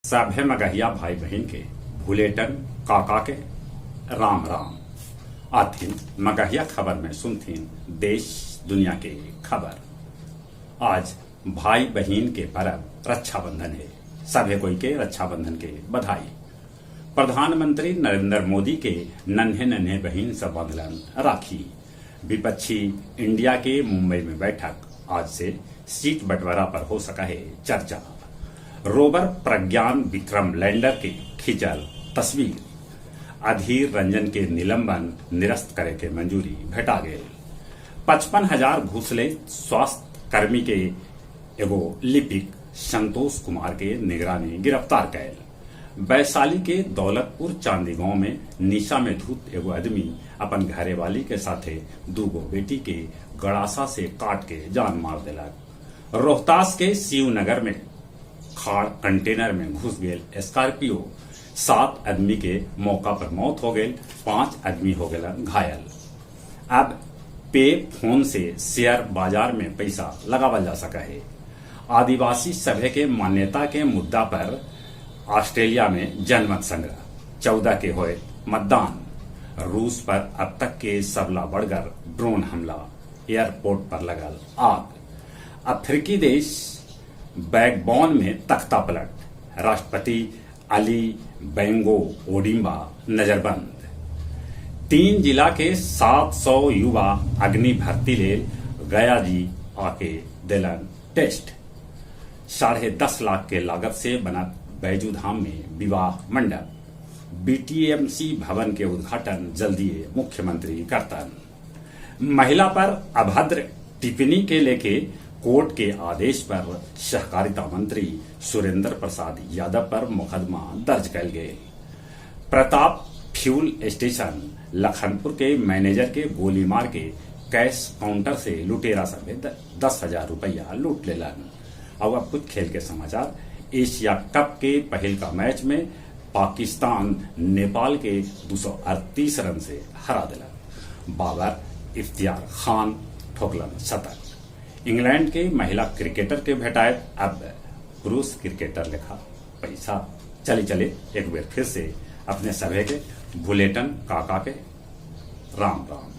सभे मगहिया भाई बहन के भूलेटन काका के राम राम आथिन मगहिया खबर में सुनथिन देश दुनिया के खबर। आज भाई बहन के पर्व रक्षाबंधन है। सभे कोई के रक्षाबंधन के बधाई। प्रधानमंत्री नरेंद्र मोदी के नन्हे नन्हे बहन से बंधलन राखी। विपक्षी इंडिया के मुंबई में बैठक, आज से सीट बंटवारा पर हो सका है चर्चा। रोवर प्रज्ञान विक्रम लैंडर के खिंचल तस्वीर। अधीर रंजन के निलंबन निरस्त करे के मंजूरी भेटा गए। 55,000 घूसले स्वास्थ्य कर्मी के एगो लिपिक संतोष कुमार के निगरानी गिरफ्तार कैल। वैशाली के दौलतपुर चांदी गांव में निशा में धूत एगो आदमी अपन घरे वाली के साथे दूगो बेटी के गड़ासा से काट के जान मार दिलक। रोहतास के शिवनगर में खाड़ कंटेनर में घुस गए स्कॉर्पियो। 7 आदमी के मौका पर मौत हो गई, 5 आदमी हो गए घायल। अब पे फोन से शेयर बाजार में पैसा लगावल जा सका है। आदिवासी सभ्य के मान्यता के मुद्दा पर ऑस्ट्रेलिया में जनमत संग्रह। 14 के हुए मतदान। रूस पर अब तक के सबला बढ़कर ड्रोन हमला, एयरपोर्ट पर लगल आग। अफ्रीकी देश बैगबॉन में तख्ता पलट। राष्ट्रपति अली बेंगो ओडिम्बा नजरबंद। 3 जिला के 700 युवा अग्नि भर्ती ले गया जी आके दिलन टेस्ट। 10.5 लाख के लागत से बना बैजू धाम में विवाह मंडप। बीटीएमसी भवन के उद्घाटन जल्दी मुख्यमंत्री करतन। महिला पर अभद्र टिप्पणी के लेके कोर्ट के आदेश पर सहकारिता मंत्री सुरेंद्र प्रसाद यादव पर मुकदमा दर्ज कल गए। प्रताप फ्यूल स्टेशन लखनपुर के मैनेजर के गोली मार के कैश काउंटर से लुटेरा समेत 10,000 रुपया लूट लेलन। अब कुछ खेल के समाचार। एशिया कप के पहल का मैच में पाकिस्तान नेपाल के 238 रन से हरा दिलन। बाबर इफ्तियार खान ठोकलन शतक। इंग्लैंड के महिला क्रिकेटर के भेटाए अब पुरुष क्रिकेटर लेखा पैसा। चले एक बार फिर से अपने सभे के बुलेटन काका के राम राम।